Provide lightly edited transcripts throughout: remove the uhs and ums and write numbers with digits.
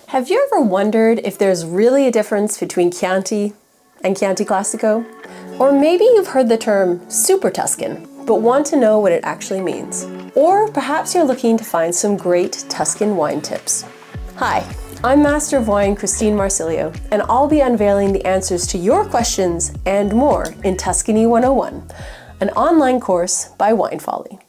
Have you ever wondered if there's really a difference between Chianti and Chianti Classico? Or maybe you've heard the term Super Tuscan, but want to know what it actually means. Or perhaps you're looking to find some great Tuscan wine tips. Hi, I'm Master of Wine Christine Marsilio, and I'll be unveiling the answers to your questions and more in Tuscany 101, an online course by Wine Folly.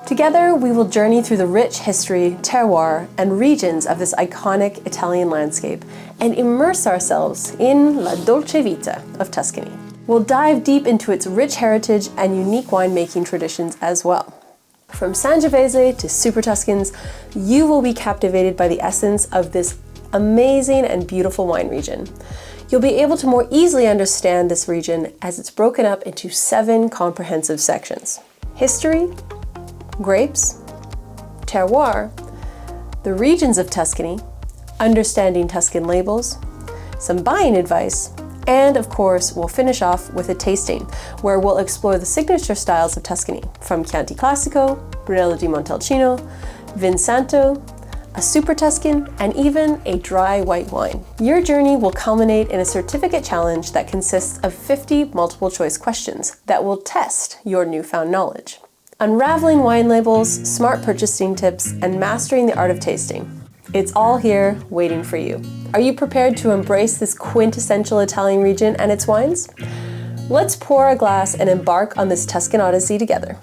Together, we will journey through the rich history, terroir, and regions of this iconic Italian landscape and immerse ourselves in la dolce vita of Tuscany. We'll dive deep into its rich heritage and unique winemaking traditions as well. From Sangiovese to Super Tuscans, you will be captivated by the essence of this amazing and beautiful wine region. You'll be able to more easily understand this region as it's broken up into 7 comprehensive sections: history, grapes, terroir, the regions of Tuscany, understanding Tuscan labels, some buying advice, and of course, we'll finish off with a tasting where we'll explore the signature styles of Tuscany, from Chianti Classico, Brunello di Montalcino, Vinsanto, a Super Tuscan, and even a dry white wine. Your journey will culminate in a certificate challenge that consists of 50 multiple choice questions that will test your newfound knowledge. Unraveling wine labels, smart purchasing tips, and mastering the art of tasting. It's all here waiting for you. Are you prepared to embrace this quintessential Italian region and its wines? Let's pour a glass and embark on this Tuscan odyssey together.